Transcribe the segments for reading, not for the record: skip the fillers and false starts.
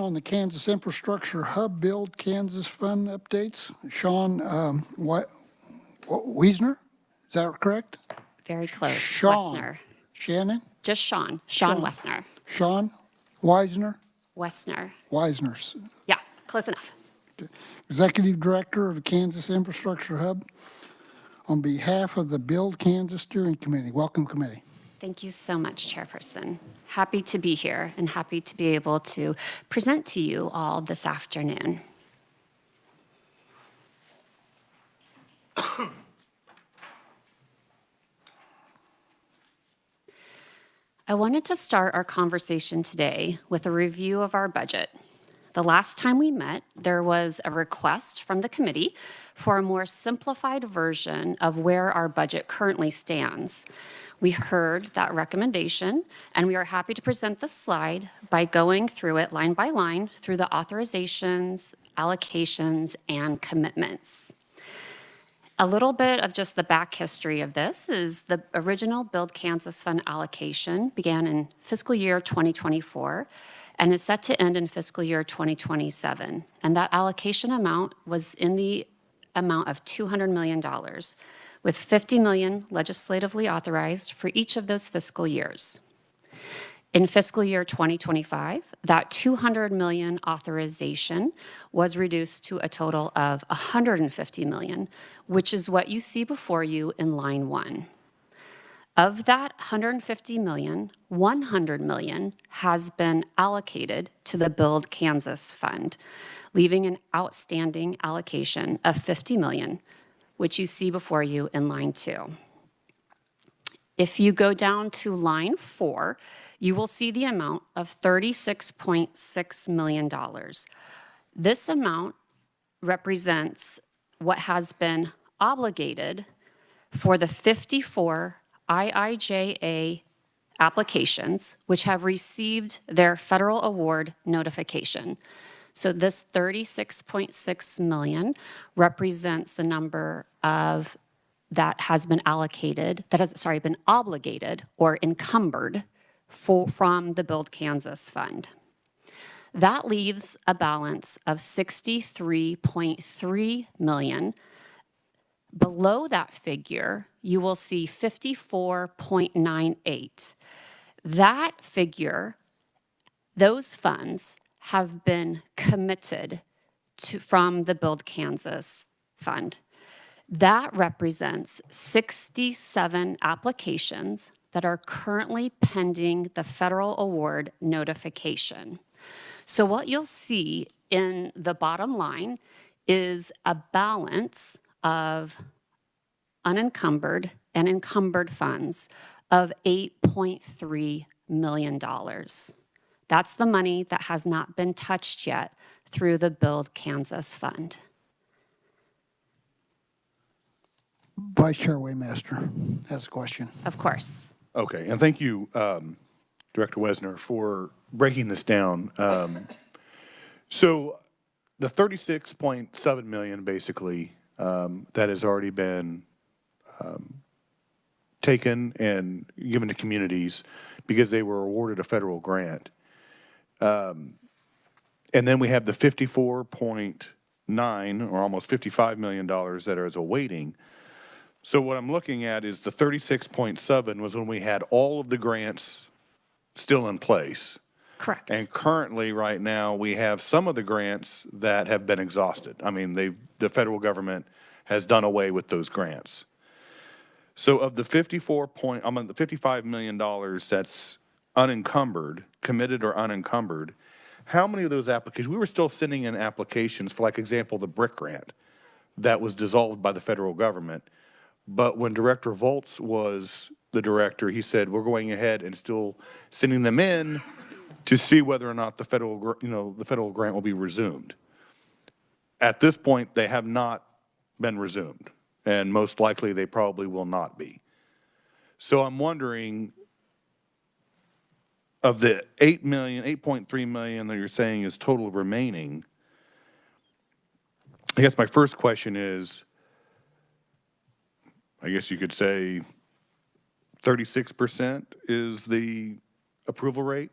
on the Kansas Infrastructure Hub Build Kansas Fund updates. Sean Wiesner, is that correct? Very close. Sean. Wessner. Shannon? Just Sean. Sean Wessner. Sean Wiesner? Wessner. Wiesner. Yeah, close enough. Okay. Executive Director of the Kansas Infrastructure Hub. On behalf of the Build Kansas Steering Committee, welcome committee. Thank you so much, Chairperson. Happy to be here and happy to be able to present to you all this afternoon. I wanted to start our conversation today with a review of our budget. The last time we met, there was a request from the committee for a more simplified version of where our budget currently stands. We heard that recommendation, and we are happy to present this slide by going through it line by line through the authorizations, allocations, and commitments. A little bit of just the back history of this is the original Build Kansas Fund allocation began in fiscal year 2024 and is set to end in fiscal year 2027. And that allocation amount was in the amount of $200 million, with $50 million legislatively authorized for each of those fiscal years. In fiscal year 2025, that $200 million authorization was reduced to a total of $150 million, which is what you see before you in line 1. Of that $150 million, $100 million has been allocated to the Build Kansas Fund, leaving an outstanding allocation of $50 million, which you see before you in line 2. If you go down to line 4, you will see the amount of $36.6 million. This amount represents what has been obligated for the 54 IIJA applications, which have received their federal award notification. So this $36.6 million represents the number of that has been allocated, been obligated or encumbered from the Build Kansas Fund. That leaves a balance of $63.3 million. Below that figure, you will see 54.98. That figure, those funds have been committed from the Build Kansas Fund. That represents 67 applications that are currently pending the federal award notification. So what you'll see in the bottom line is a balance of unencumbered and encumbered funds of $8.3 million. That's the money that has not been touched yet through the Build Kansas Fund. Vice Chair Waymaster has a question. Of course. Okay, and thank you, Director Wessner, for breaking this down. So the $36.7 million, basically, that has already been taken and given to communities because they were awarded a federal grant. And then we have the 54.9 or almost $55 million that is awaiting. So what I'm looking at is the 36.7 was when we had all of the grants still in place. Correct. And currently, right now, we have some of the grants that have been exhausted. I mean, the federal government has done away with those grants. So of the $55 million that's unencumbered, committed or unencumbered, how many of those applications, we were still sending in applications for, like, example, the BRIC grant that was dissolved by the federal government. But when Director Volz was the director, he said, we're going ahead and still sending them in to see whether or not the federal grant will be resumed. At this point, they have not been resumed, and most likely they probably will not be. So I'm wondering, of the $8.3 million that you're saying is total remaining, I guess my first question is, I guess you could say 36% is the approval rate?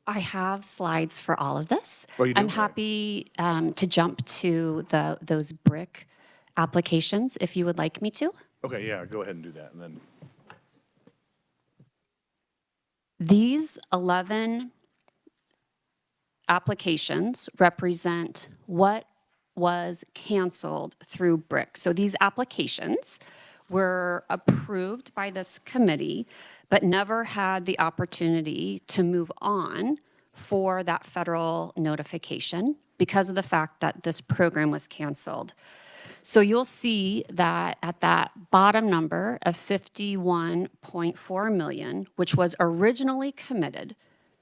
I have slides for all of this. Oh, you do? I'm happy to jump to those brick applications if you would like me to. Okay, yeah, go ahead and do that, and then, These 11 applications represent what was canceled through BRIC. So these applications were approved by this committee, but never had the opportunity to move on for that federal notification because of the fact that this program was canceled. So you'll see that at that bottom number of 51.4 million, which was originally committed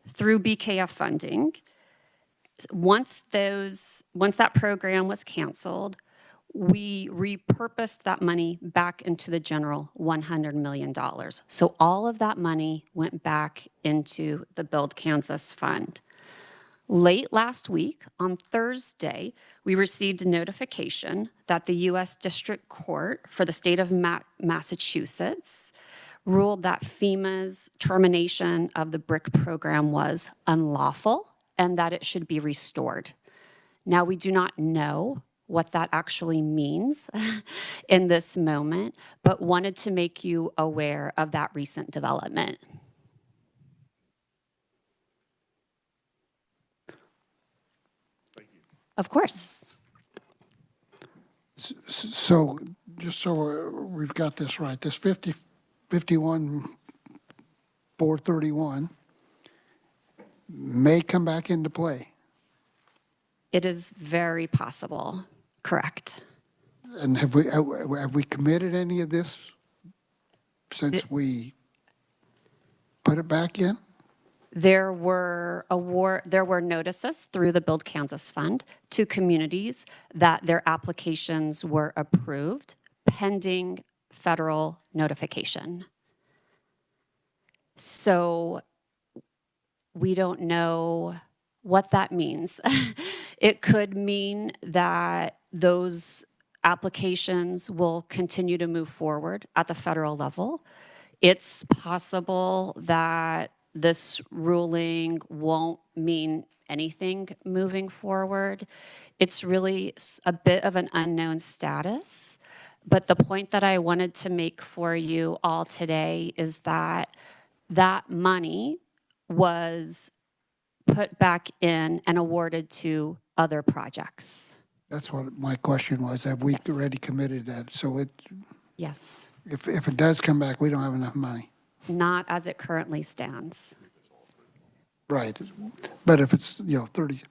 through BKF funding, once that program was canceled, we repurposed that money back into the general $100 million. So all of that money went back into the Build Kansas Fund. Late last week, on Thursday, we received a notification that the U.S. District Court for the state of Massachusetts ruled that FEMA's termination of the BRIC program was unlawful and that it should be restored. Now, we do not know what that actually means in this moment, but wanted to make you aware of that recent development. Of course. So, just so we've got this right, this 51,431 may come back into play. It is very possible, correct. And have we committed any of this since we put it back in? There were notices through the Build Kansas Fund to communities that their applications were approved pending federal notification. So we don't know what that means. It could mean that those applications will continue to move forward at the federal level. It's possible that this ruling won't mean anything moving forward. It's really a bit of an unknown status. But the point that I wanted to make for you all today is that that money was put back in and awarded to other projects. That's what my question was. Have we Yes. already committed that? So Yes, if it does come back, we don't have enough money. not as it currently stands. Right. But if it's, 30,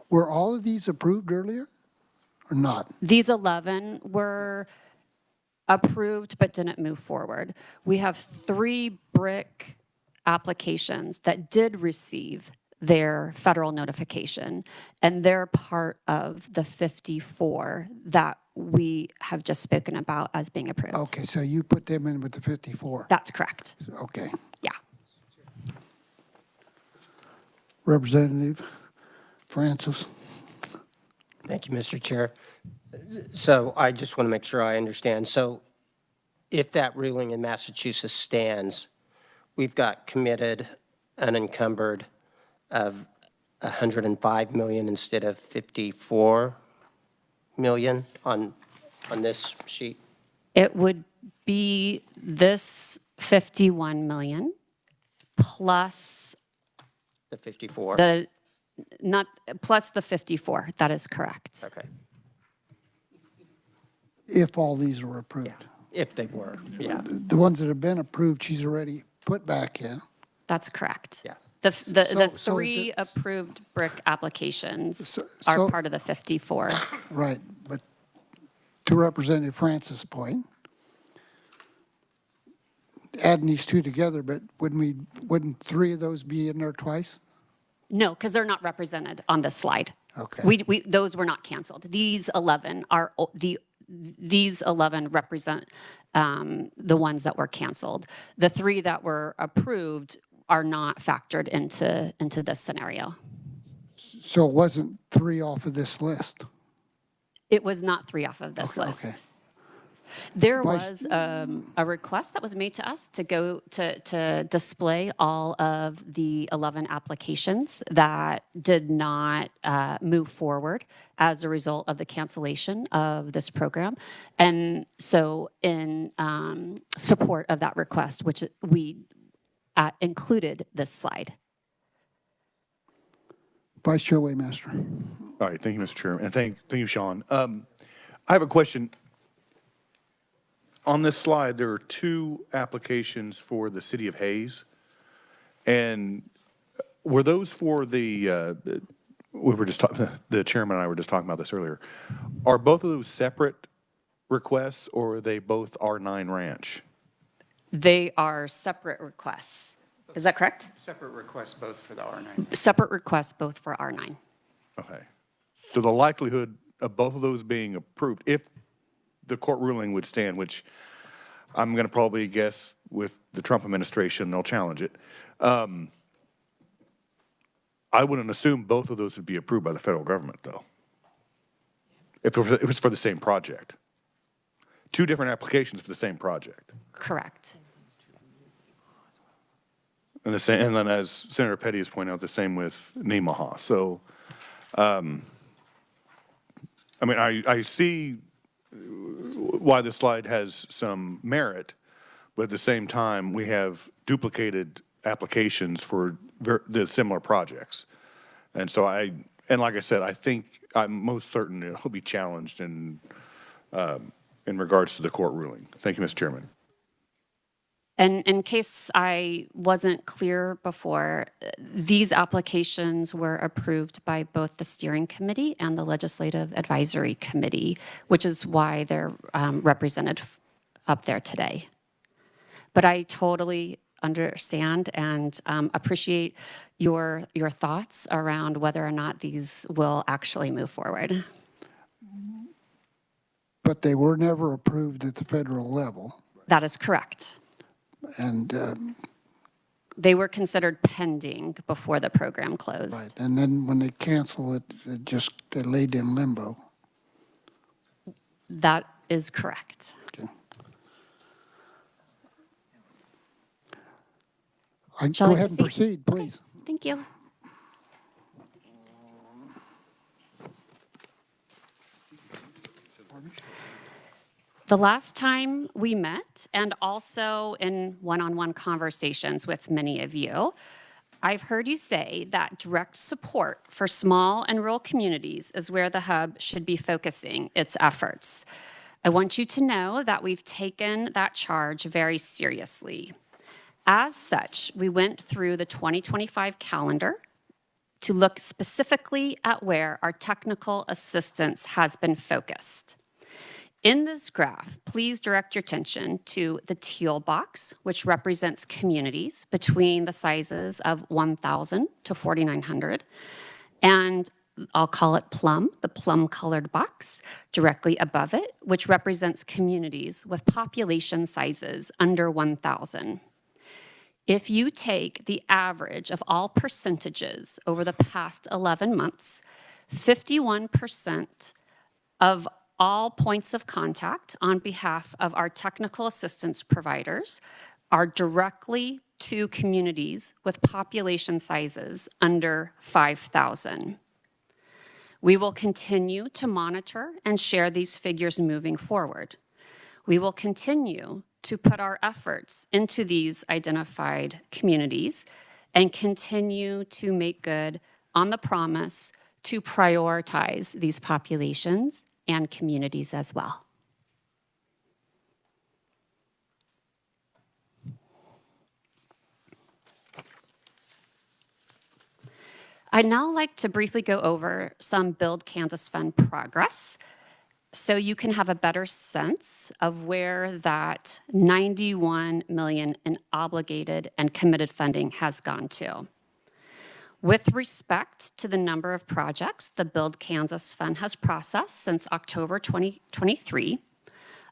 were all of these approved earlier or not? These 11 were approved but didn't move forward. We have 3 BRIC applications that did receive their federal notification, and they're part of the 54 that we have just spoken about as being approved. Okay, so you put them in with the 54. That's correct. Okay. Yeah. Representative Francis. Thank you, Mr. Chair. So I just want to make sure I understand. So if that ruling in Massachusetts stands, we've got committed unencumbered of 105 million instead of 54 million on this sheet? It would be this 51 million plus The 54? plus the 54. That is correct. Okay. If all these were approved. If they were, yeah. The ones that have been approved, she's already put back in. That's correct. Yeah. The So 3 is it- approved BRIC applications So- are part of the 54. Right, but to Representative Francis' point, adding these two together, but wouldn't 3 of those be in there twice? No, because they're not represented on this slide. Okay. Those were not canceled. These 11 these 11 represent the ones that were canceled. The 3 that were approved are not factored into this scenario. So it wasn't 3 off of this list? It was not 3 off of this Okay, list. okay. There Vice- was a request that was made to us to go to display all of the 11 applications that did not move forward as a result of the cancellation of this program. And so in support of that request, which we included this slide. Vice Chair Waymaster. All right, thank you, Mr. Chairman, and thank you, Sean. I have a question. On this slide, there are 2 applications for the city of Hayes. And were those for the chairman and I were just talking about this earlier. Are both of those separate requests, or are they both R9 Ranch? They are separate requests. Is that correct? Separate requests both for the R9. Separate requests both for R9. Okay. So the likelihood of both of those being approved, if the court ruling would stand, which I'm going to probably guess with the Trump administration, they'll challenge it. I wouldn't assume both of those would be approved by the federal government, though, if it's for the same project. 2 different applications for the same project. Correct. And then, as Senator Petty has pointed out, the same with Nemaha. So, I mean, I see why the slide has some merit, but at the same time, we have duplicated applications for the similar projects. And so and like I said, I think I'm most certain it'll be challenged in regards to the court ruling. Thank you, Mr. Chairman. And in case I wasn't clear before, these applications were approved by both the steering committee and the legislative advisory committee, which is why they're represented up there today. But I totally understand and appreciate your thoughts around whether or not these will actually move forward. But they were never approved at the federal level. That is correct. And, They were considered pending before the program closed. right. And then when they cancel it, they laid in limbo. That is correct. Okay. Shall Go I ahead and proceed, please. Thank you. The last time we met, and also in one-on-one conversations with many of you, I've heard you say that direct support for small and rural communities is where the hub should be focusing its efforts. I want you to know that we've taken that charge very seriously. As such, we went through the 2025 calendar to look specifically at where our technical assistance has been focused. In this graph, please direct your attention to the teal box, which represents communities between the sizes of 1,000 to 4,900, and I'll call it plum, the plum-colored box directly above it, which represents communities with population sizes under 1,000. If you take the average of all percentages over the past 11 months, 51% of all points of contact on behalf of our technical assistance providers are directly to communities with population sizes under 5,000. We will continue to monitor and share these figures moving forward. We will continue to put our efforts into these identified communities and continue to make good on the promise to prioritize these populations and communities as well. I'd now like to briefly go over some Build Kansas Fund progress so you can have a better sense of where that $91 million in obligated and committed funding has gone to. With respect to the number of projects the Build Kansas Fund has processed since October 2023,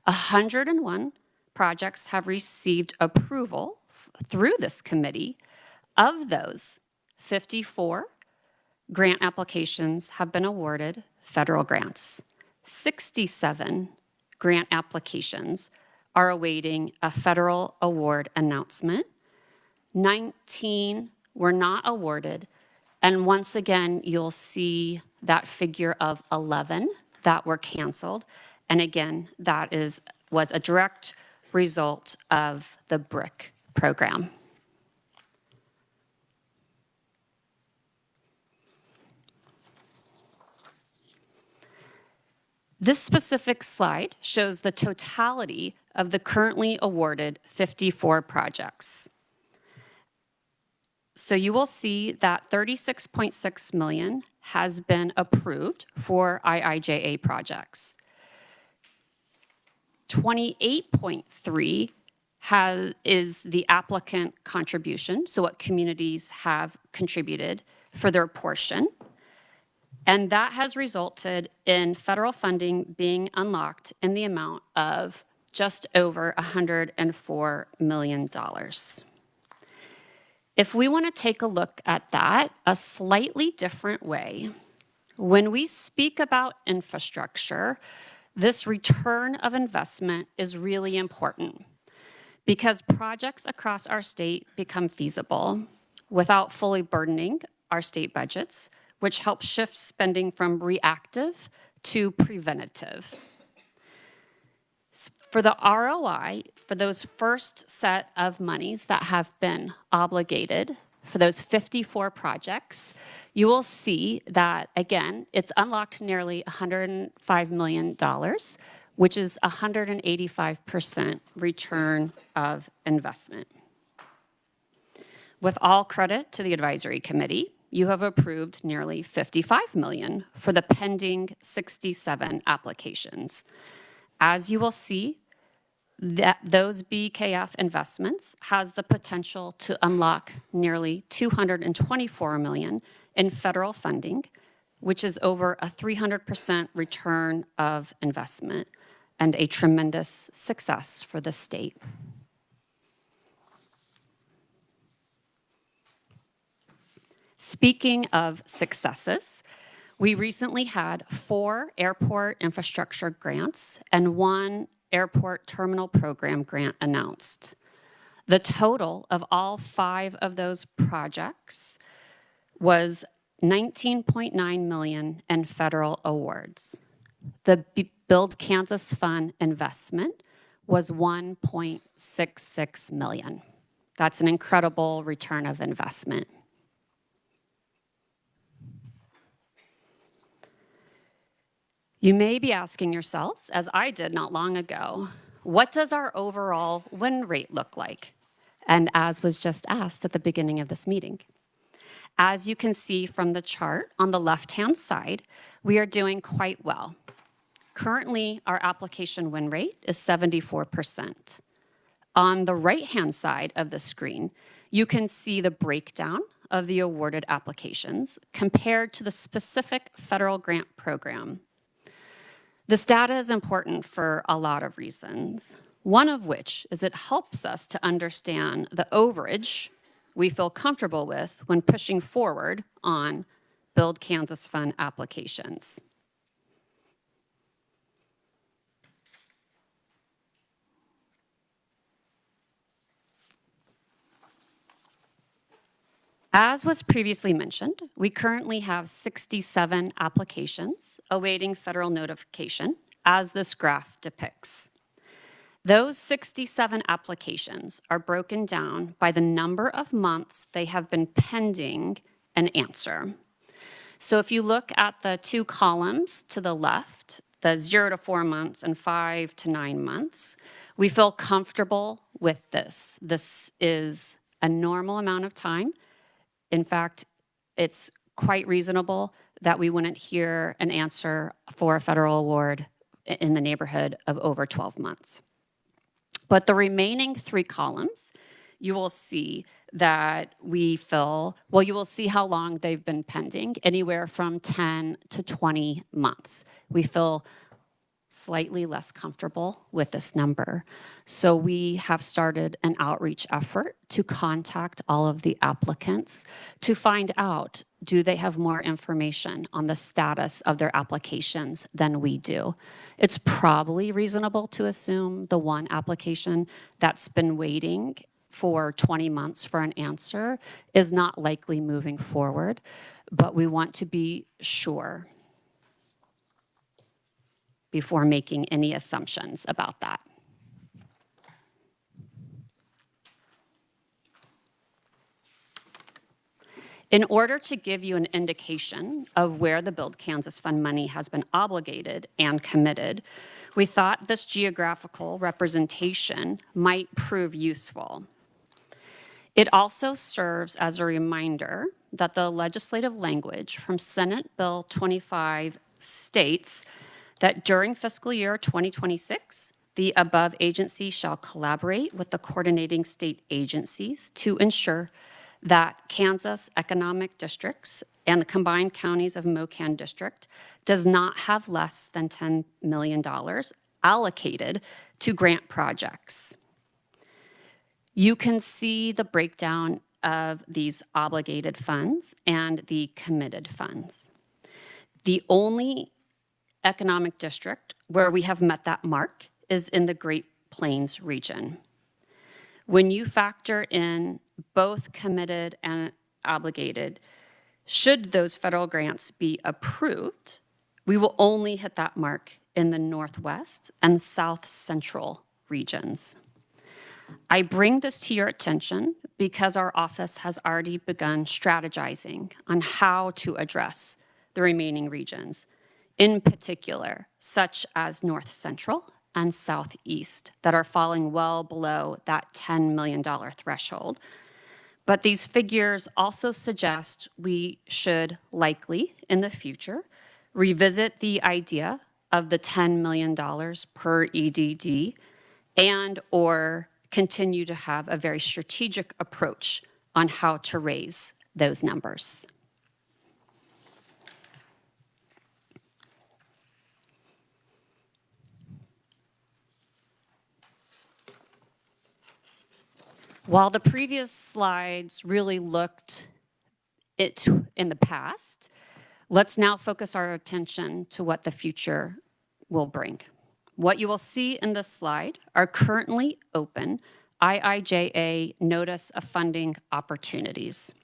101 projects have received approval through this committee. Of those, 54 grant applications have been awarded federal grants. 67 grant applications are awaiting a federal award announcement. 19 were not awarded. And once again, you'll see that figure of 11 that were canceled. And again, that was a direct result of the BRIC program. This specific slide shows the totality of the currently awarded 54 projects. So you will see that 36.6 million has been approved for IIJA projects. 28.3 is the applicant contribution, so what communities have contributed for their portion. And that has resulted in federal funding being unlocked in the amount of just over $104 million. If we want to take a look at that a slightly different way, when we speak about infrastructure, this return of investment is really important because projects across our state become feasible without fully burdening our state budgets, which helps shift spending from reactive to preventative. For the ROI, for those first set of monies that have been obligated for those 54 projects, you will see that, again, it's unlocked nearly $105 million, which is 185% return of investment. With all credit to the advisory committee, you have approved nearly $55 million for the pending 67 applications. As you will see, that those BKF investments has the potential to unlock nearly $224 million in federal funding, which is over a 300% return of investment and a tremendous success for the state. Speaking of successes, we recently had 4 airport infrastructure grants and 1 airport terminal program grant announced. The total of all 5 of those projects was $19.9 million in federal awards. The Build Kansas Fund investment was $1.66 million. That's an incredible return of investment. You may be asking yourselves, as I did not long ago, what does our overall win rate look like? And as was just asked at the beginning of this meeting. As you can see from the chart on the left-hand side, we are doing quite well. Currently, our application win rate is 74%. On the right-hand side of the screen, you can see the breakdown of the awarded applications compared to the specific federal grant program. This data is important for a lot of reasons, one of which is it helps us to understand the overage we feel comfortable with when pushing forward on Build Kansas Fund applications. As was previously mentioned, we currently have 67 applications awaiting federal notification, as this graph depicts. Those 67 applications are broken down by the number of months they have been pending an answer. So if you look at the 2 columns to the left, the 0 to 4 months and 5 to 9 months, we feel comfortable with this. This is a normal amount of time. In fact, it's quite reasonable that we wouldn't hear an answer for a federal award in the neighborhood of over 12 months. But the remaining 3 columns, you will see that you will see how long they've been pending, anywhere from 10 to 20 months. We feel slightly less comfortable with this number. So we have started an outreach effort to contact all of the applicants to find out, do they have more information on the status of their applications than we do? It's probably reasonable to assume the one application that's been waiting for 20 months for an answer is not likely moving forward, but we want to be sure before making any assumptions about that. In order to give you an indication of where the Build Kansas Fund money has been obligated and committed, we thought this geographical representation might prove useful. It also serves as a reminder that the legislative language from Senate Bill 25 states that during fiscal year 2026, the above agency shall collaborate with the coordinating state agencies to ensure that Kansas economic districts and the combined counties of MoKan District does not have less than $10 million allocated to grant projects. You can see the breakdown of these obligated funds and the committed funds. The only economic district where we have met that mark is in the Great Plains region. When you factor in both committed and obligated, should those federal grants be approved, we will only hit that mark in the Northwest and South Central regions. I bring this to your attention because our office has already begun strategizing on how to address the remaining regions, in particular, such as North Central and Southeast, that are falling well below that $10 million threshold. But these figures also suggest we should likely, in the future, revisit the idea of the $10 million per EDD and/or continue to have a very strategic approach on how to raise those numbers. While the previous slides really looked it in the past, let's now focus our attention to what the future will bring. What you will see in this slide are currently open IIJA Notice of Funding opportunities.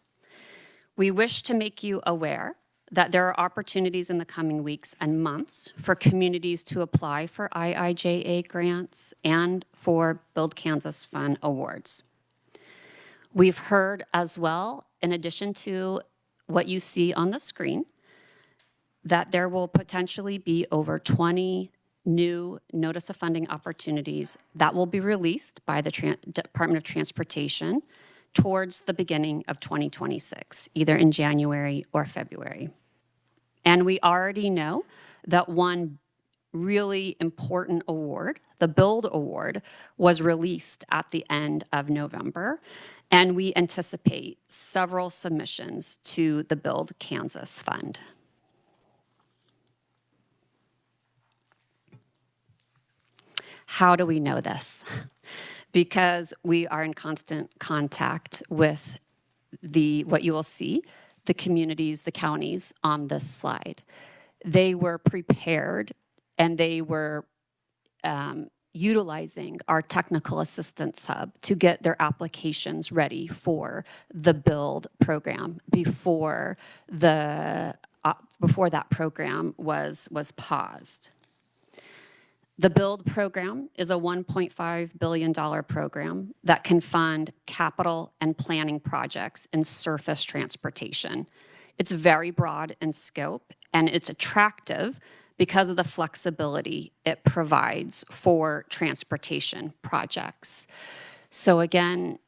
We wish to make you aware that there are opportunities in the coming weeks and months for communities to apply for IIJA grants and for Build Kansas Fund awards. We've heard as well, in addition to what you see on the screen, that there will potentially be over 20 new Notice of Funding opportunities that will be released by the Department of Transportation towards the beginning of 2026, either in January or February. And we already know that one really important award, the Build Award, was released at the end of November, and we anticipate several submissions to the Build Kansas Fund. How do we know this? Because we are in constant contact with what you will see, the communities, the counties on this slide. They were prepared and they were utilizing our technical assistance hub to get their applications ready for the Build program before that program was paused. The Build program is a $1.5 billion program that can fund capital and planning projects in surface transportation. It's very broad in scope, and it's attractive because of the flexibility it provides for transportation projects. So again,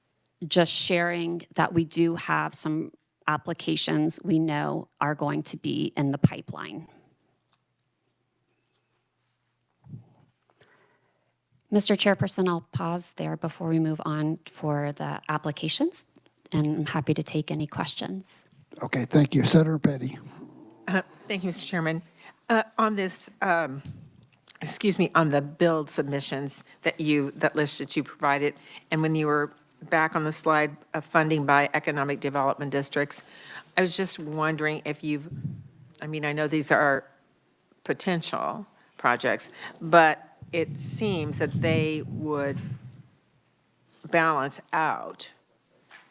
just sharing that we do have some applications we know are going to be in the pipeline. Mr. Chairperson, I'll pause there before we move on for the applications, and I'm happy to take any questions. Okay, thank you. Senator Petty. Thank you, Mr. Chairman. On this excuse me, on the build submissions that list that you provided, and when you were back on the slide of funding by economic development districts, I was just wondering if I mean, I know these are potential projects, but it seems that they would balance out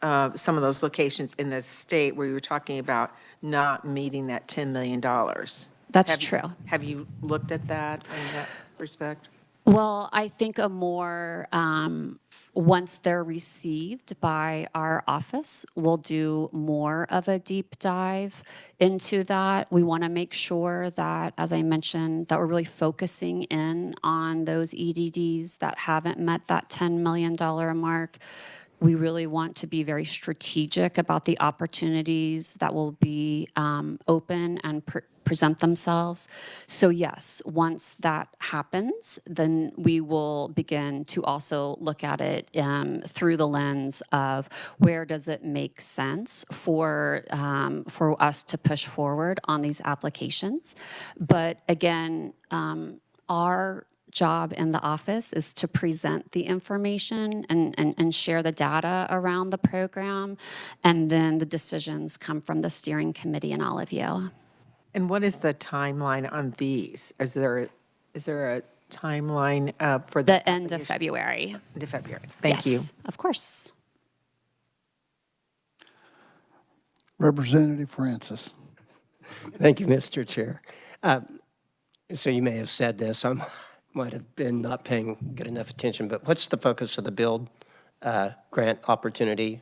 some of those locations in the state where you were talking about not meeting that $10 million. That's true. Have you looked at that in that respect? Well, I think a more, once they're received by our office, we'll do more of a deep dive into that. We want to make sure that, as I mentioned, that we're really focusing in on those EDDs that haven't met that $10 million mark. We really want to be very strategic about the opportunities that will be open and present themselves. So yes, once that happens, then we will begin to also look at it through the lens of where does it make sense for us to push forward on these applications. But again, our job in the office is to present the information and share the data around the program, and then the decisions come from the steering committee and all of you. And what is the timeline on these? Is there a timeline for The end of February. End of February. Thank you. Yes, of course. Representative Francis. Thank you, Mr. Chair. So you may have said this, I might have been not paying good enough attention, but what's the focus of the build grant opportunity?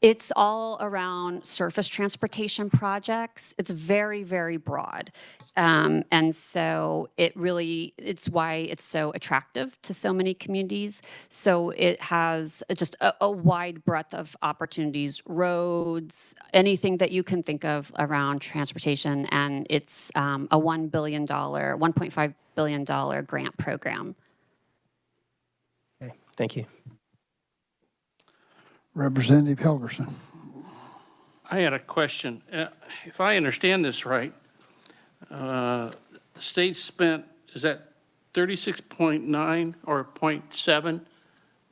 It's all around surface transportation projects. It's very, very broad. And so it's why it's so attractive to so many communities. So it has just a wide breadth of opportunities, roads, anything that you can think of around transportation. And it's a $1.5 billion grant program. Okay, thank you. Representative Helgerson. I had a question. If I understand this right, the state spent, is that 36.9 or 0.7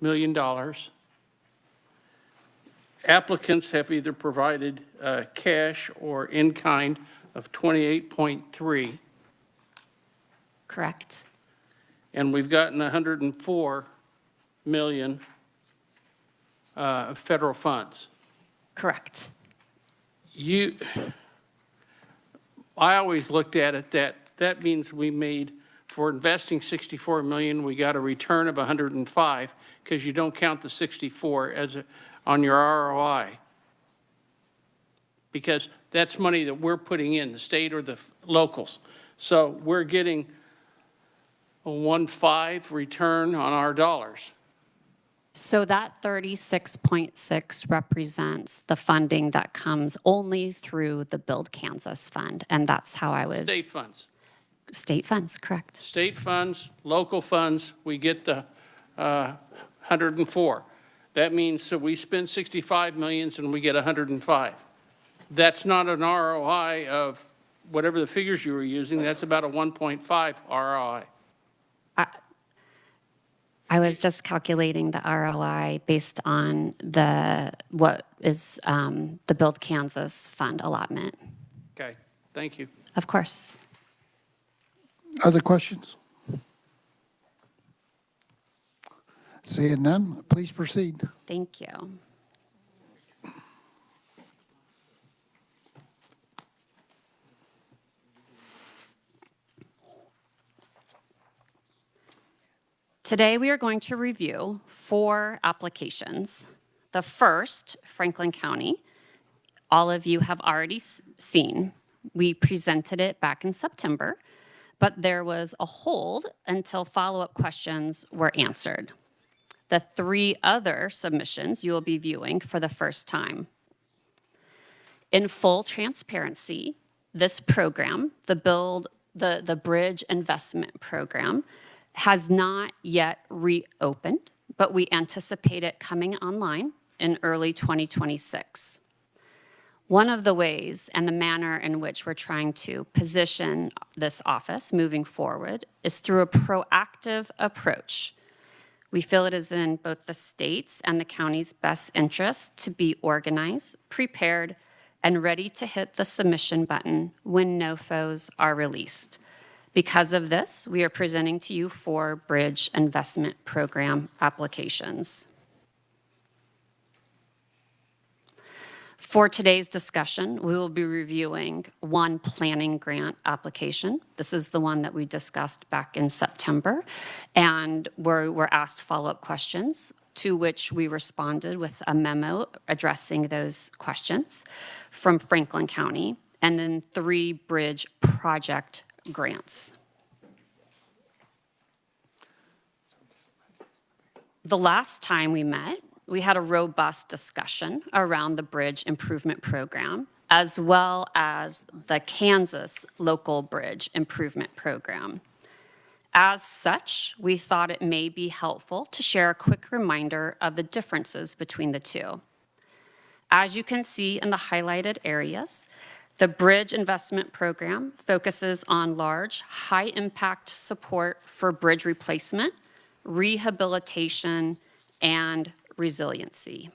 million dollars? Applicants have either provided cash or in-kind of 28.3. Correct. And we've gotten 104 million of federal funds. Correct. I always looked at it that means we made, for investing 64 million, we got a return of 105, because you don't count the 64 on your ROI. Because that's money that we're putting in, the state or the locals. So we're getting a 1.5 return on our dollars. So that 36.6 represents the funding that comes only through the Build Kansas Fund, and that's how I was. State funds. State funds, correct. State funds, local funds, we get the 104. That means, so we spend 65 millions and we get 105. That's not an ROI of whatever the figures you were using, that's about a 1.5 ROI. I was just calculating the ROI based on what is the Build Kansas Fund allotment. Okay, thank you. Of course. Other questions? Seeing none, please proceed. Thank you. Today, we are going to review 4 applications. The first, Franklin County, all of you have already seen. We presented it back in September, but there was a hold until follow-up questions were answered. The 3 other submissions you will be viewing for the first time. In full transparency, this program, the Bridge Investment Program, has not yet reopened, but we anticipate it coming online in early 2026. One of the ways and the manner in which we're trying to position this office moving forward is through a proactive approach. We feel it is in both the state's and the county's best interest to be organized, prepared, and ready to hit the submission button when NOFOs are released. Because of this, we are presenting to you 4 bridge investment program applications. For today's discussion, we will be reviewing 1 planning grant application. This is the one that we discussed back in September, and we're asked follow-up questions, to which we responded with a memo addressing those questions from Franklin County, and then 3 bridge project grants. The last time we met, we had a robust discussion around the bridge improvement program, as well as the Kansas local bridge improvement program. As such, we thought it may be helpful to share a quick reminder of the differences between the two. As you can see in the highlighted areas, the bridge investment program focuses on large, high-impact support for bridge replacement, rehabilitation, and resiliency.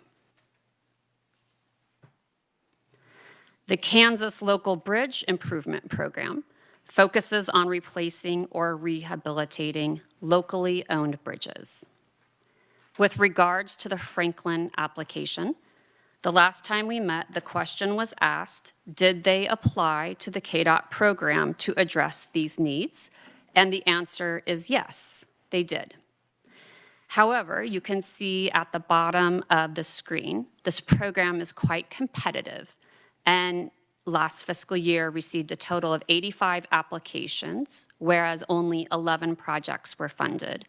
The Kansas Local Bridge Improvement Program focuses on replacing or rehabilitating locally owned bridges. With regards to the Franklin application, the last time we met, the question was asked, did they apply to the KDOT program to address these needs? And the answer is yes, they did. However, you can see at the bottom of the screen, this program is quite competitive, and last fiscal year received a total of 85 applications, whereas only 11 projects were funded.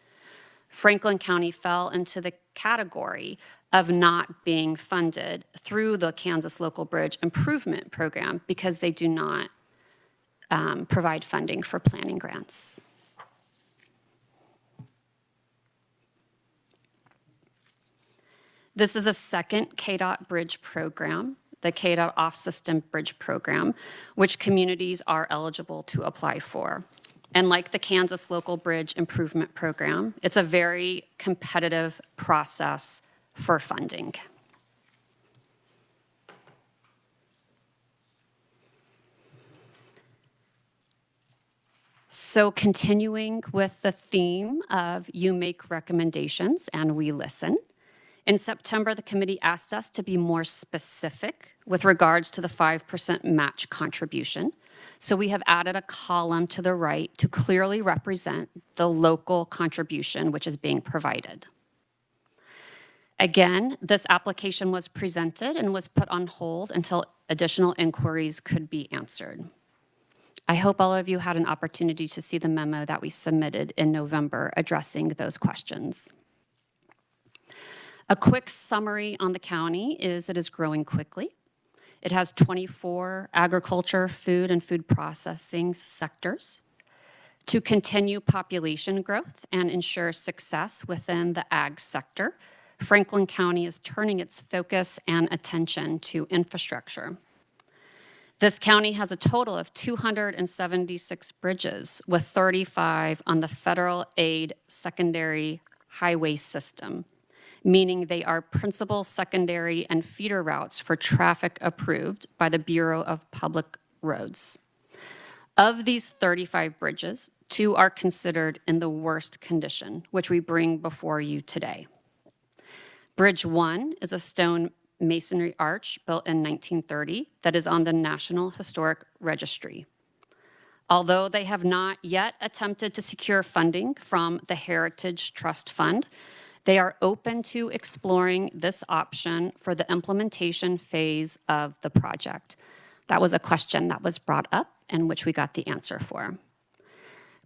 Franklin County fell into the category of not being funded through the Kansas Local Bridge Improvement Program because they do not provide funding for planning grants. This is a second KDOT bridge program, the KDOT Off-System Bridge Program, which communities are eligible to apply for. And like the Kansas Local Bridge Improvement Program, it's a very competitive process for funding. So continuing with the theme of you make recommendations and we listen, in September, the committee asked us to be more specific with regards to the 5% match contribution. So we have added a column to the right to clearly represent the local contribution which is being provided. Again, this application was presented and was put on hold until additional inquiries could be answered. I hope all of you had an opportunity to see the memo that we submitted in November addressing those questions. A quick summary on the county is it is growing quickly. It has 24 agriculture, food, and food processing sectors. To continue population growth and ensure success within the ag sector, Franklin County is turning its focus and attention to infrastructure. This county has a total of 276 bridges, with 35 on the federal aid secondary highway system, meaning they are principal, secondary, and feeder routes for traffic approved by the Bureau of Public Roads. Of these 35 bridges, 2 are considered in the worst condition, which we bring before you today. Bridge 1 is a stone masonry arch built in 1930 that is on the National Historic Registry. Although they have not yet attempted to secure funding from the Heritage Trust Fund, they are open to exploring this option for the implementation phase of the project. That was a question that was brought up and which we got the answer for.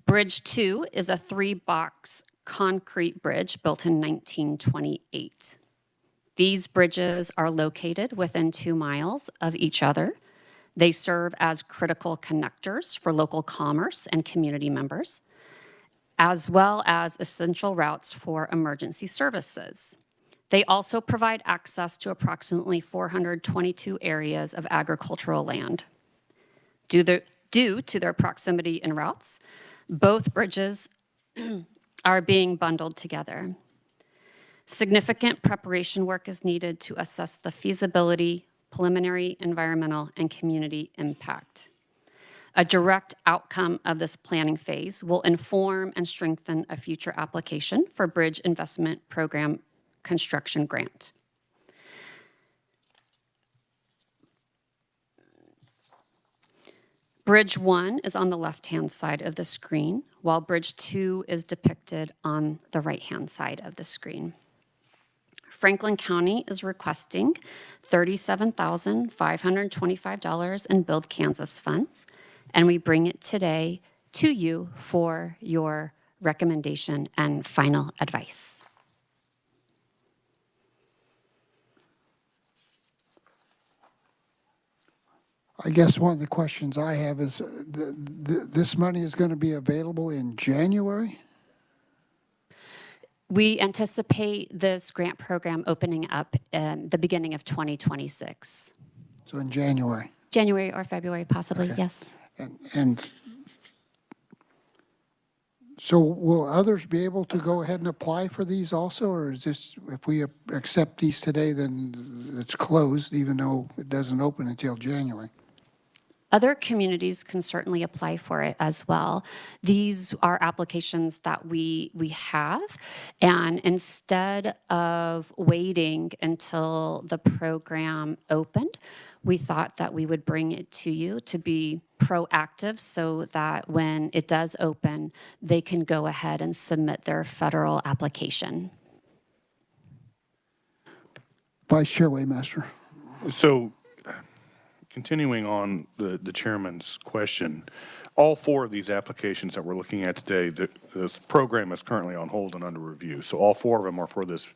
Bridge 2 is a 3-box concrete bridge built in 1928. These bridges are located within 2 miles of each other. They serve as critical connectors for local commerce and community members, as well as essential routes for emergency services. They also provide access to approximately 422 areas of agricultural land. Due to their proximity and routes, both bridges are being bundled together. Significant preparation work is needed to assess the feasibility, preliminary environmental, and community impact. A direct outcome of this planning phase will inform and strengthen a future application for Bridge Investment Program construction grant. Bridge 1 is on the left-hand side of the screen, while Bridge 2 is depicted on the right-hand side of the screen. Franklin County is requesting $37,525 in Build Kansas funds, and we bring it today to you for your recommendation and final advice. I guess one of the questions I have is, this money is going to be available in January? We anticipate this grant program opening up the beginning of 2026. So in January? January or February, possibly, Okay. yes. And so will others be able to go ahead and apply for these also, or is this, if we accept these today, then it's closed, even though it doesn't open until January? Other communities can certainly apply for it as well. These are applications that we have, and instead of waiting until the program opened, we thought that we would bring it to you to be proactive so that when it does open, they can go ahead and submit their federal application. Vice Chair Waymaster. So, continuing on the chairman's question, all four of these applications that we're looking at today, the program is currently on hold and under review. So all four of them are for this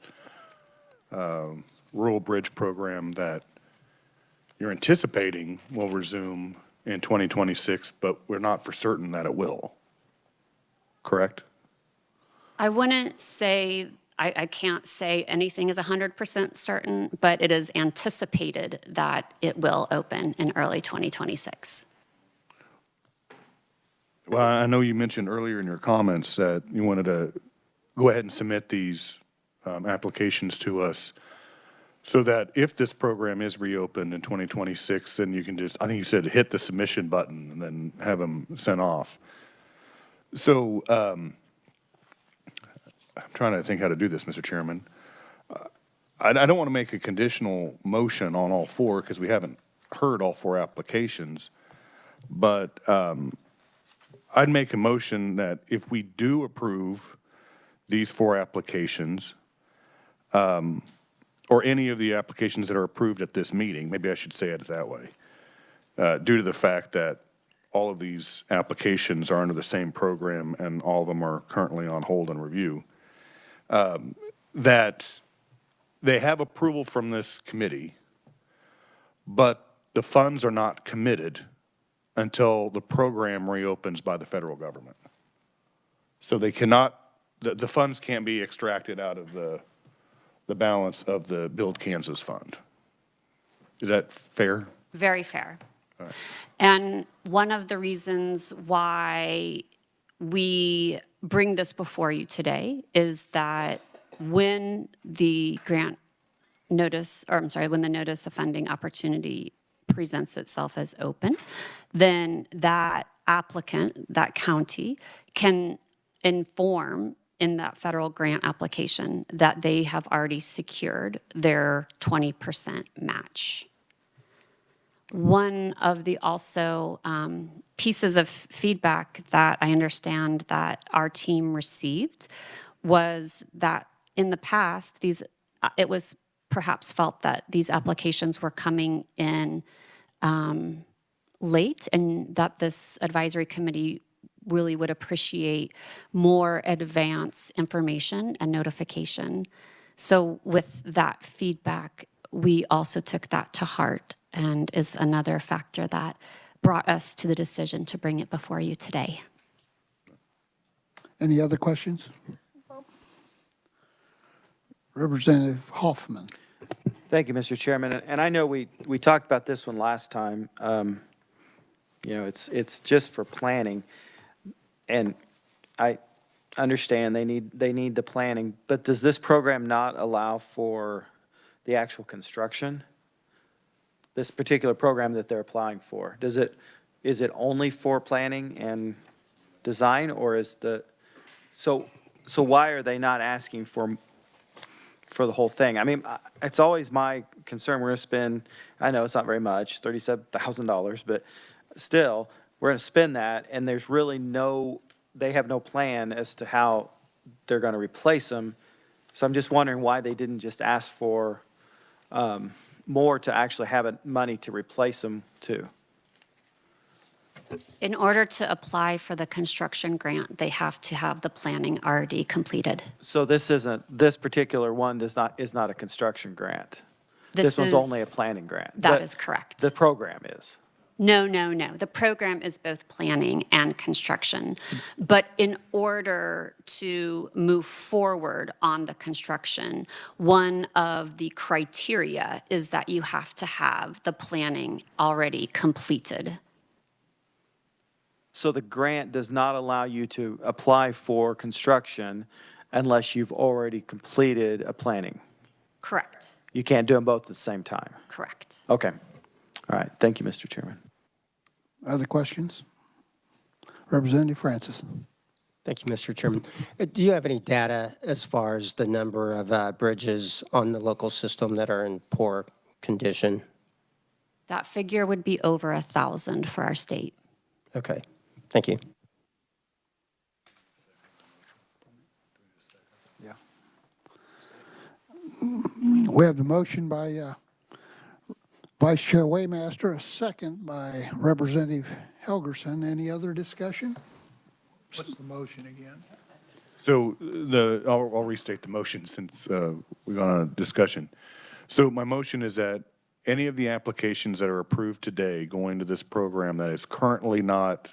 rural bridge program that you're anticipating will resume in 2026, but we're not for certain that it will. Correct? I wouldn't say, I can't say anything is 100% certain, but it is anticipated that it will open in early 2026. Well, I know you mentioned earlier in your comments that you wanted to go ahead and submit these applications to us so that if this program is reopened in 2026, then you can just, I think you said, hit the submission button and then have them sent off. So I'm trying to think how to do this, Mr. Chairman. I don't want to make a conditional motion on all four because we haven't heard all four applications, but I'd make a motion that if we do approve these four applications, or any of the applications that are approved at this meeting, maybe I should say it that way, due to the fact that all of these applications are under the same program and all of them are currently on hold and review, that they have approval from this committee, but the funds are not committed until the program reopens by the federal government. So they cannot, the funds can't be extracted out of the balance of the Build Kansas Fund. Is that fair? Very fair. And one of the reasons why we bring this before you today is that when the grant notice, or I'm sorry, when the notice of funding opportunity presents itself as open, then that applicant, that county, can inform in that federal grant application that they have already secured their 20% match. One of the also pieces of feedback that I understand that our team received was that in the past, it was perhaps felt that these applications were coming in late and that this advisory committee really would appreciate more advance information and notification. So with that feedback, we also took that to heart and is another factor that brought us to the decision to bring it before you today. Any other questions? Representative Hoffman. Thank you, Mr. Chairman. And I know we talked about this one last time. You know, it's just for planning. And I understand they need the planning, but does this program not allow for the actual construction? This particular program that they're applying for, is it only for planning and design, or is so why are they not asking for the whole thing? I mean, it's always my concern, we're gonna spend, I know it's not very much, $37,000, but still, we're gonna spend that, and there's really they have no plan as to how they're gonna replace them. So I'm just wondering why they didn't just ask for more to actually have money to replace them too. In order to apply for the construction grant, they have to have the planning already completed. So this particular one is not a construction grant. This one's only a planning grant. That is correct. The program is. No. The program is both planning and construction. But in order to move forward on the construction, one of the criteria is that you have to have the planning already completed. So the grant does not allow you to apply for construction unless you've already completed a planning. Correct. You can't do them both at the same time. Correct. Okay. All right. Thank you, Mr. Chairman. Other questions? Representative Francis. Thank you, Mr. Chairman. Do you have any data as far as the number of bridges on the local system that are in poor condition? That figure would be over 1,000 for our state. Okay, thank you. Yeah. We have the motion by Vice Chair Waymaster, a second by Representative Helgerson. Any other discussion? What's the motion again? So I'll restate the motion since we're on a discussion. So my motion is that any of the applications that are approved today going to this program that is currently not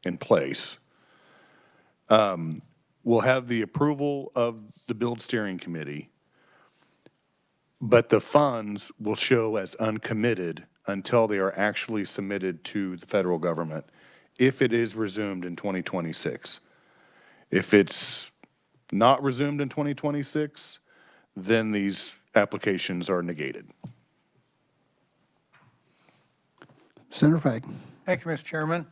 in place will have the approval of the Build Steering Committee, but the funds will show as uncommitted until they are actually submitted to the federal government if it is resumed in 2026. If it's not resumed in 2026, then these applications are negated. Senator Fagg. Thank you, Mr. Chairman.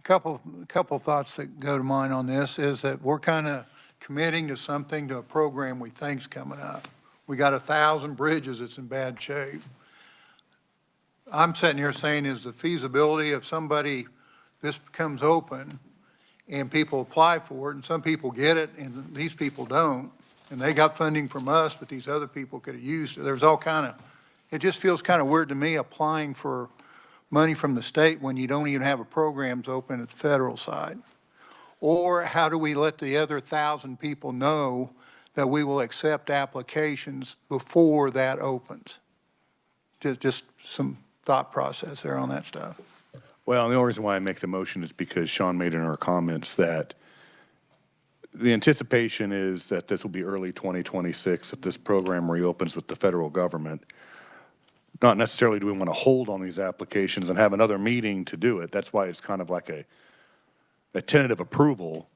Couple thoughts that go to mind on this is that we're kind of committing to something, to a program we think's coming up. We got 1,000 bridges that's in bad shape. I'm sitting here saying, is the feasibility of somebody, this becomes open and people apply for it, and some people get it and these people don't, and they got funding from us, but these other people could have used it. There's all kind of, it just feels kind of weird to me applying for money from the state when you don't even have a programs open at the federal side. Or how do we let the other 1,000 people know that we will accept applications before that opens? Just some thought process there on that stuff. Well, the only reason why I make the motion is because Sean made in our comments that the anticipation is that this will be early 2026, that this program reopens with the federal government. Not necessarily do we want to hold on these applications and have another meeting to do it. That's why it's kind of like a tentative approval.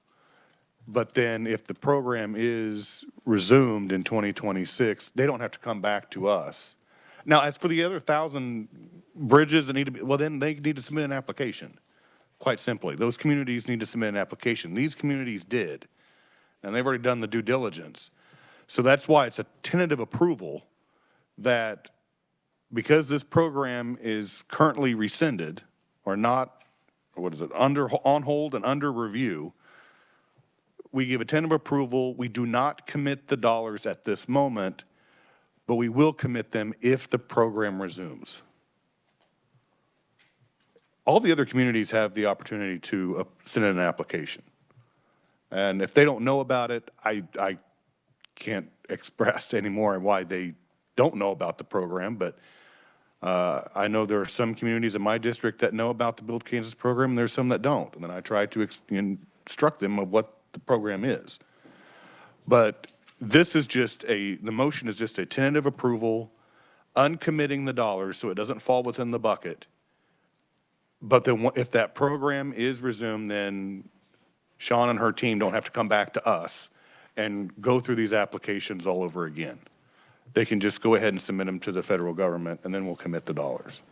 But then if the program is resumed in 2026, they don't have to come back to us. Now, as for the other 1,000 bridges that need to be, well, then they need to submit an application. Quite simply, those communities need to submit an application. These communities did, and they've already done the due diligence. So that's why it's a tentative approval that because this program is currently rescinded or not, or what is it, on hold and under review, we give a tentative approval. We do not commit the dollars at this moment, but we will commit them if the program resumes. All the other communities have the opportunity to send in an application. And if they don't know about it, I can't express anymore why they don't know about the program, but I know there are some communities in my district that know about the Build Kansas program, and there's some that don't. And then I try to instruct them of what the program is. But This is just the motion is just a tentative approval, uncommitting the dollars so it doesn't fall within the bucket. But then if that program is resumed, then Sean and her team don't have to come back to us and go through these applications all over again. They can just go ahead and submit them to the federal government, and then we'll commit the dollars.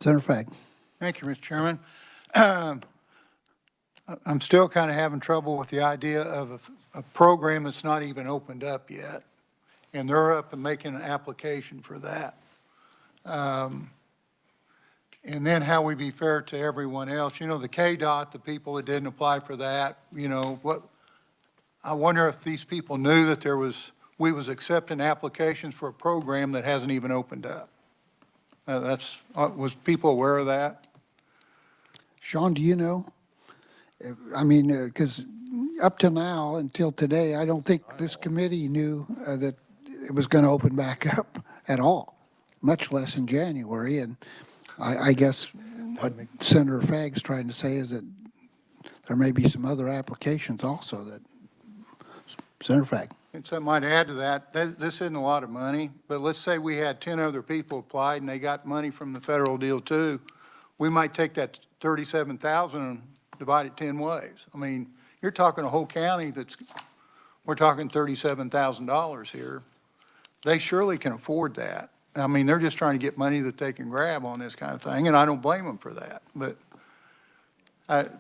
Senator Fagg. Thank you, Mr. Chairman. I'm still kind of having trouble with the idea of a program that's not even opened up yet, and they're up and making an application for that. And then how we be fair to everyone else. You know, the KDOT, the people that didn't apply for that, you know, I wonder if these people knew that we was accepting applications for a program that hasn't even opened up. Was people aware of that? Sean, do you know? I mean, because up to now, until today, I don't think this committee knew that it was going to open back up at all, much less in January. And I guess what Senator Fagg's trying to say is that there may be some other applications also that, Senator Fagg. And so I might add to that, this isn't a lot of money, but let's say we had 10 other people applied and they got money from the federal deal too. We might take that 37,000 and divide it 10 ways. I mean, you're talking a whole county we're talking $37,000 here. They surely can afford that. I mean, they're just trying to get money that they can grab on this kind of thing, and I don't blame them for that. But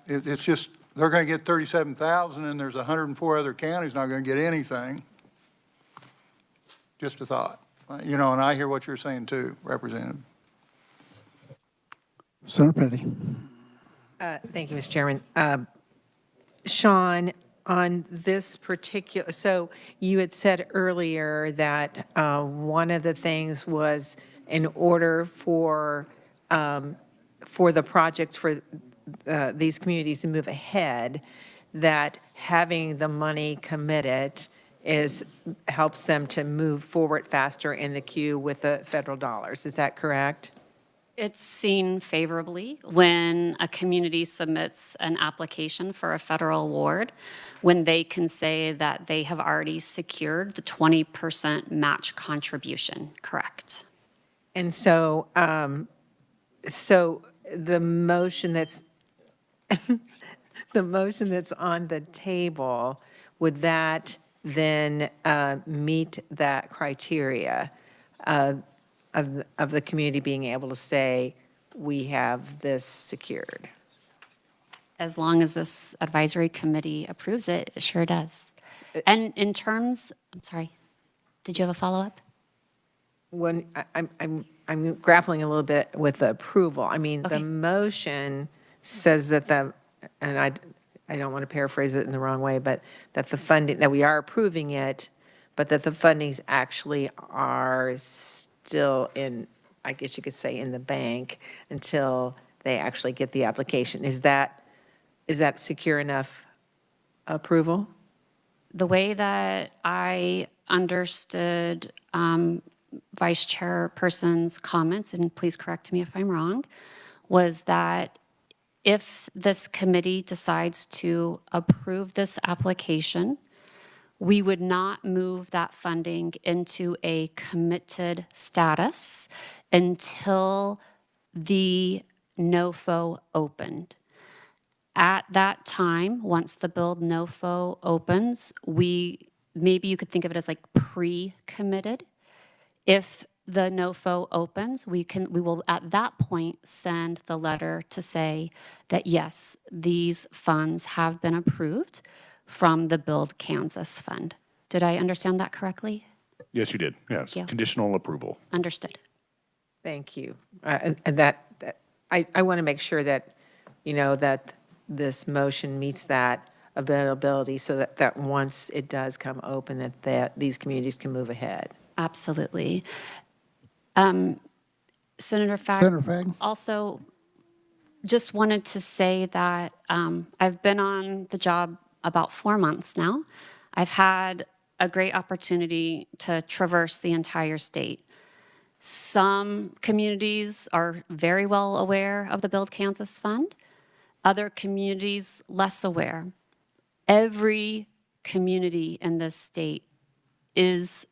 it's just, they're going to get 37,000, and there's 104 other counties not going to get anything. Just a thought. You know, and I hear what you're saying too, Representative. Senator Petty. Thank you, Mr. Chairman. Sean, on this particular, so you had said earlier that one of the things was in order for the projects for these communities to move ahead, that having the money committed helps them to move forward faster in the queue with the federal dollars. Is that correct? It's seen favorably when a community submits an application for a federal award, when they can say that they have already secured the 20% match contribution, correct? And so, so the motion that's, the motion that's on the table, would that then meet that criteria of the community being able to say, we have this secured? As long as this advisory committee approves it, it sure does. And in terms, I'm sorry, did you have a follow-up? When I'm grappling a little bit with the approval. I mean, the Okay. motion says that and I don't want to paraphrase it in the wrong way, but that the funding, that we are approving it, but that the fundings actually are still in, I guess you could say, in the bank until they actually get the application. Is that secure enough approval? The way that I understood Vice Chairperson's comments, and please correct me if I'm wrong, was that if this committee decides to approve this application, we would not move that funding into a committed status until the NOFO opened. At that time, once the build NOFO opens, maybe you could think of it as like pre-committed. If the NOFO opens, we will at that point send the letter to say that yes, these funds have been approved from the Build Kansas Fund. Did I understand that correctly? Yes, you did. Yes, Yeah. conditional approval. Understood. Thank you. And I want to make sure that, you know, that this motion meets that availability so that once it does come open, that these communities can move ahead. Absolutely. Senator Senator Fagg, Fagg. also just wanted to say that I've been on the job about 4 months now. I've had a great opportunity to traverse the entire state. Some communities are very well aware of the Build Kansas Fund. Other communities less aware. Every community in this state is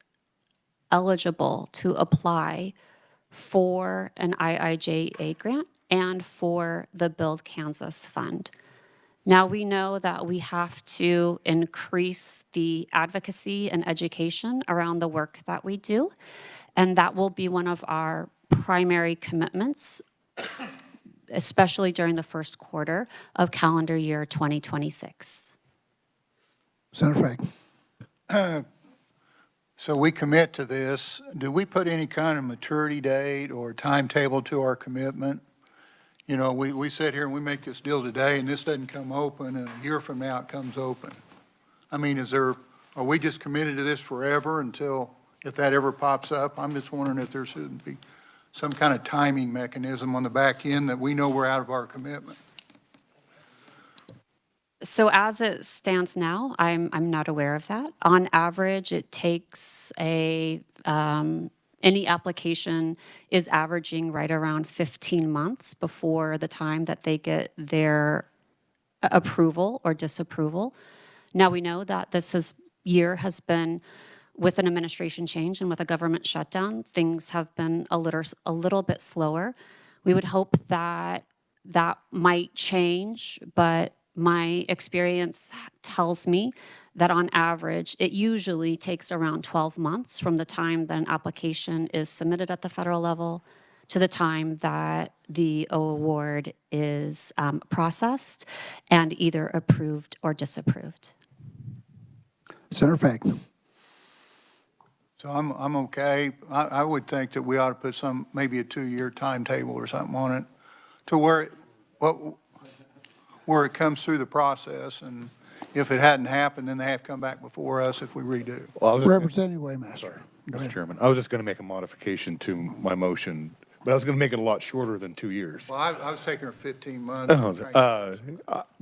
eligible to apply for an IIJA grant and for the Build Kansas Fund. Now, we know that we have to increase the advocacy and education around the work that we do, and that will be one of our primary commitments, especially during the first quarter of calendar year 2026. Senator Frag. So we commit to this. Do we put any kind of maturity date or timetable to our commitment? You know, we sit here and we make this deal today, and this doesn't come open, and a year from now it comes open. I mean, are we just committed to this forever until, if that ever pops up? I'm just wondering if there should be some kind of timing mechanism on the back end that we know we're out of our commitment. So as it stands now, I'm not aware of that. On average, it takes any application is averaging right around 15 months before the time that they get their approval or disapproval. Now, we know that this year has been, with an administration change and with a government shutdown, things have been a little bit slower. We would hope that that might change, but my experience tells me that on average, it usually takes around 12 months from the time that an application is submitted at the federal level to the time that the award is processed and either approved or disapproved. Senator Frag. So I'm okay. I would think that we ought to put maybe a 2-year timetable or something on it to where it comes through the process, and if it hadn't happened, then they have to come back before us if we redo. Well, I was just- Representative Waymaster. Go Mr. ahead. Chairman, I was just going to make a modification to my motion, but I was going to make it a lot shorter than 2 years. Well, I was taking her 15 months.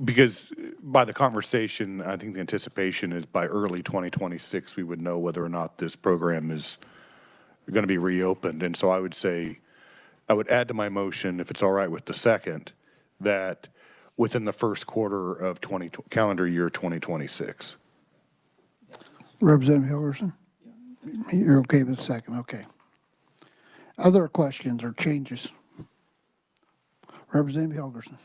Because by the conversation, I think the anticipation is by early 2026, we would know whether or not this program is going to be reopened. And so I would say, I would add to my motion, if it's all right with the second, that within the first quarter of calendar year 2026. Representative Hilgerson? You're okay with the second, okay. Other questions or changes? Representative Hilgerson.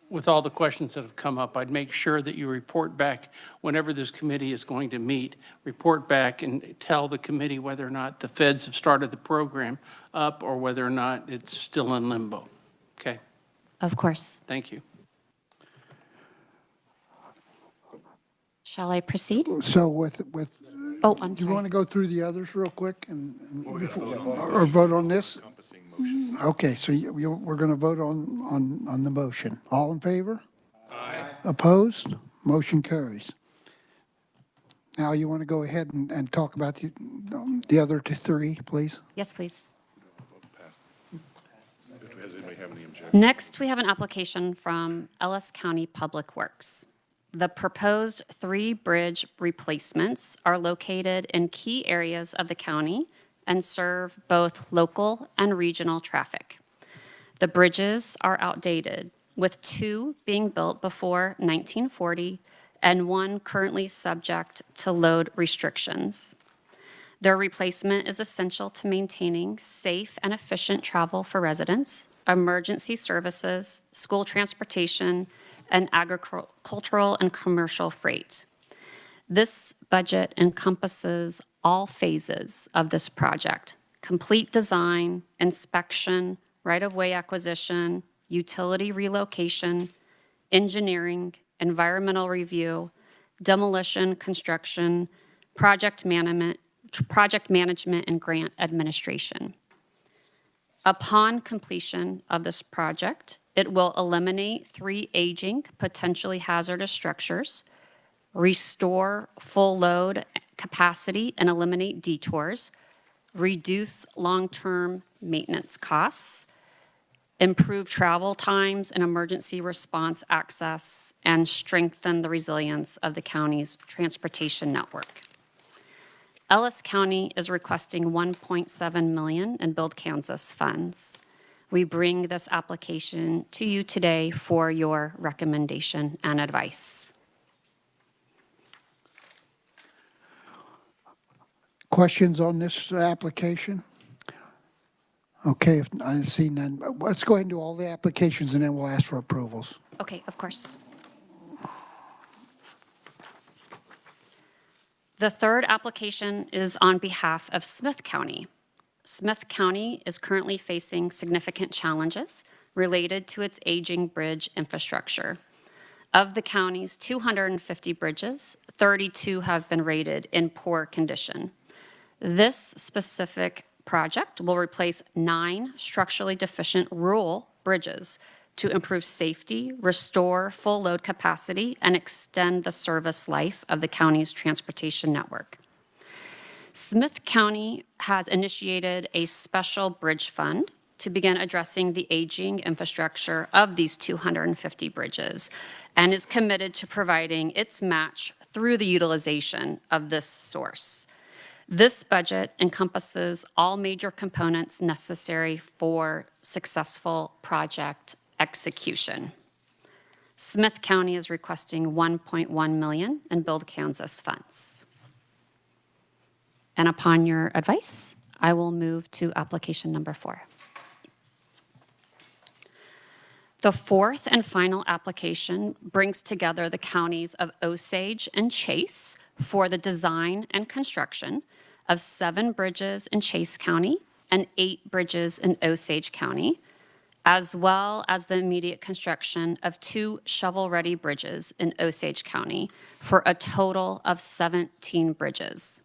With all the questions that have come up, I'd make sure that you report back whenever this committee is going to meet, report back and tell the committee whether or not the feds have started the program up or whether or not it's still in limbo. Okay? Of course. Thank you. Shall I proceed? So with, Oh, I'm do you want sorry. to go through the others real quick or vote on this? Okay, so we're going to vote on the motion. All in favor? Aye. Opposed? Motion carries. Now you want to go ahead and talk about the other three, please? Yes, please. Does anybody have any objection? Next, we have an application from Ellis County Public Works. The proposed 3 bridge replacements are located in key areas of the county and serve both local and regional traffic. The bridges are outdated, with 2 being built before 1940 and 1 currently subject to load restrictions. Their replacement is essential to maintaining safe and efficient travel for residents, emergency services, school transportation, and agricultural and commercial freight. This budget encompasses all phases of this project: complete design, inspection, right-of-way acquisition, utility relocation, engineering, environmental review, demolition, construction, project management, and grant administration. Upon completion of this project, it will eliminate 3 aging, potentially hazardous structures, restore full load capacity and eliminate detours, reduce long-term maintenance costs, improve travel times and emergency response access, and strengthen the resilience of the county's transportation network. Ellis County is requesting $1.7 million in Build Kansas funds. We bring this application to you today for your recommendation and advice. questions on this application? Okay, if I see none, let's go ahead and do all the applications and then we'll ask for approvals. Okay, of course. The third application is on behalf of Smith County. Smith County is currently facing significant challenges related to its aging bridge infrastructure. Of the county's 250 bridges, 32 have been rated in poor condition. This specific project will replace 9 structurally deficient rural bridges to improve safety, restore full load capacity, and extend the service life of the county's transportation network. Smith County has initiated a special bridge fund to begin addressing the aging infrastructure of these 250 bridges and is committed to providing its match through the utilization of this source. This budget encompasses all major components necessary for successful project execution. Smith County is requesting $1.1 million in Build Kansas funds. And upon your advice, I will move to application number 4. The fourth and final application brings together the counties of Osage and Chase for the design and construction of 7 bridges in Chase County and 8 bridges in Osage County, as well as the immediate construction of 2 shovel-ready bridges in Osage County for a total of 17 bridges.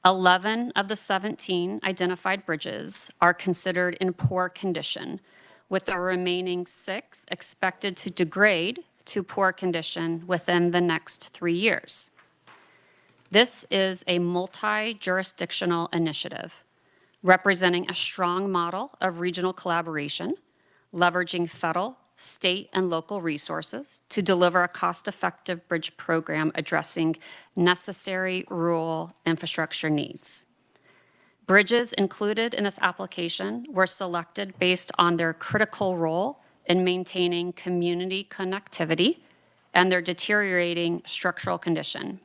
11 of the 17 identified bridges are considered in poor condition, with the remaining 6 expected to degrade to poor condition within the next 3 years. This is a multi-jurisdictional initiative representing a strong model of regional collaboration, leveraging federal, state, and local resources to deliver a cost-effective bridge program addressing necessary rural infrastructure needs. Bridges included in this application were selected based on their critical role in maintaining community connectivity and their deteriorating structural condition.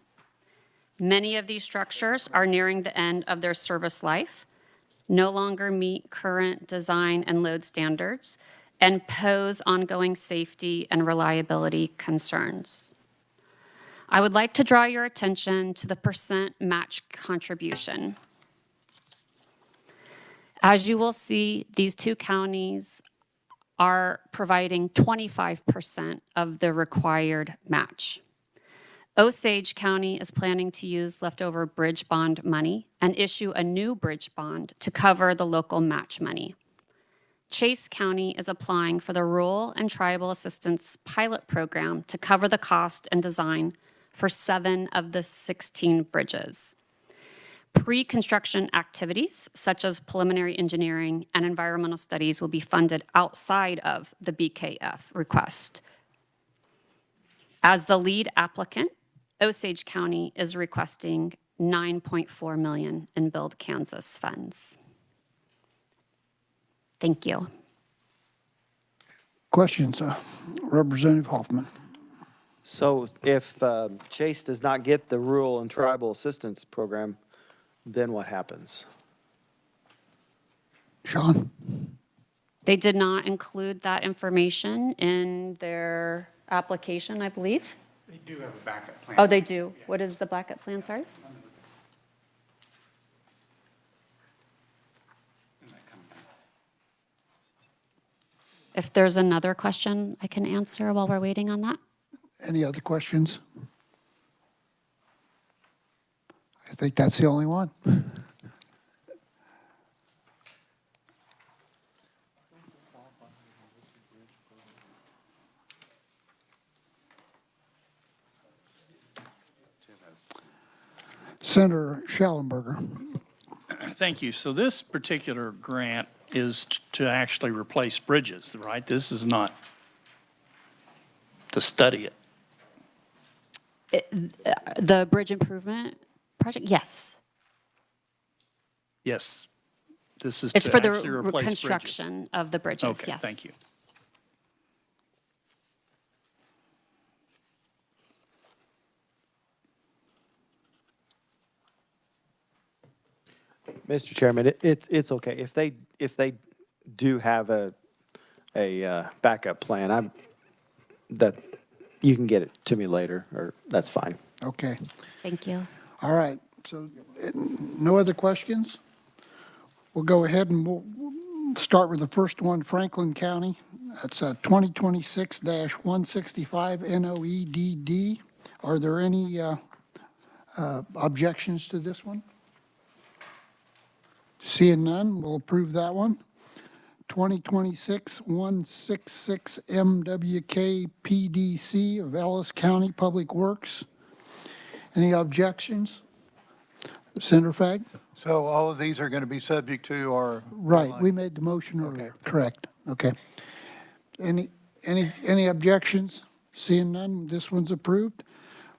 Many of these structures are nearing the end of their service life, no longer meet current design and load standards, and pose ongoing safety and reliability concerns. I would like to draw your attention to the percent match contribution. As you will see, these 2 counties are providing 25% of the required match. Osage County is planning to use leftover bridge bond money and issue a new bridge bond to cover the local match money. Chase County is applying for the Rural and Tribal Assistance Pilot Program to cover the cost and design for 7 of the 16 bridges. Pre-construction activities, such as preliminary engineering and environmental studies, will be funded outside of the BKF request. As the lead applicant, Osage County is requesting $9.4 million in Build Kansas funds. Thank you. Questions, Representative Hoffman? So if Chase does not get the rural and tribal assistance program, then what happens? Sean? They did not include that information in their application, I believe. They do have a backup plan. Oh, they do. What is the backup plan, sorry? If there's another question I can answer while we're waiting on that. Any other questions? I think that's the only one. Senator Schellenberger. Thank you. So this particular grant is to actually replace bridges, right? This is not to study it. The bridge improvement project, yes. Yes. This is It's to for the actually replace bridges. reconstruction of the bridges, Okay, yes. thank you. Mr. Chairman, it's okay. If they do have a backup plan, that, you can get it to me later, or that's fine. Okay. Thank you. All right. So no other questions? We'll go ahead and we'll start with the first one, Franklin County. That's 2026-165 NOEDD. Are there any objections to this one? Seeing none, we'll approve that one. 2026-166 MWK PDC of Ellis County Public Works. Any objections? Senator Fagg? So all of these are going to be subject to our. Right, we made the motion earlier, correct, okay. Any objections? Seeing none, this one's approved.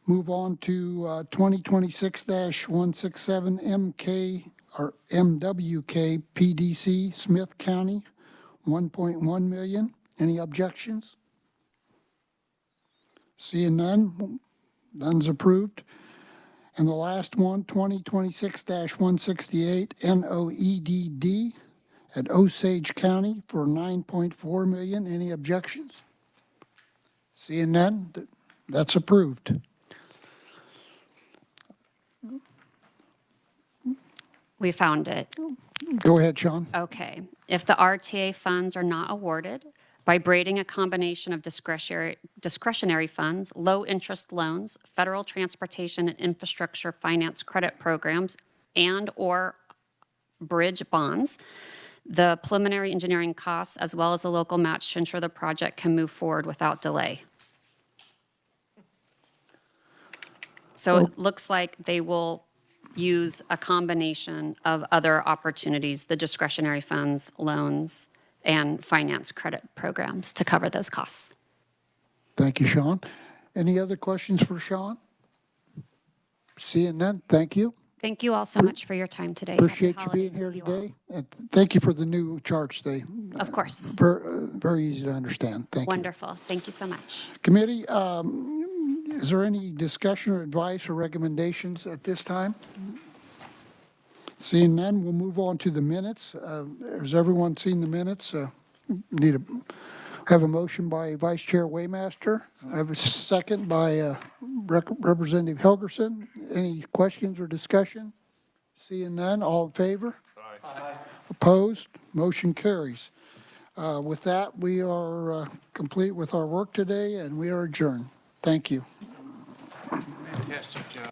Move on to 2026-167 MK or MWK PDC Smith County, 1.1 million. Any objections? Seeing none, none's approved. And the last one, 2026-168 NOEDD at Osage County for 9.4 million. Any objections? Seeing none, that's approved. We found it. Go ahead, Sean. Okay. If the RTA funds are not awarded, by braiding a combination of discretionary funds, low-interest loans, federal transportation and infrastructure finance credit programs, and/or bridge bonds, the preliminary engineering costs, as well as a local match to ensure the project can move forward without delay. So it looks like they will use a combination of other opportunities, the discretionary funds, loans, and finance credit programs to cover those costs. Thank you, Sean. Any other questions for Sean? Seeing none, thank you. Thank you all so much for your time today. Happy Appreciate you being holidays here to you all. today. And thank you for the new chart today. Of course. Very easy to understand. Thank you. Wonderful. Thank you so much. Committee, is there any discussion or advice or recommendations at this time? Seeing none, we'll move on to the minutes. Has everyone seen the minutes? Have a motion by Vice Chair Waymaster. I have a second by Representative Helgerson. Any questions or discussion? Seeing none, all in favor? Aye. Opposed? Motion carries. With that, we are complete with our work today, and we are adjourned. Thank you. Fantastic job.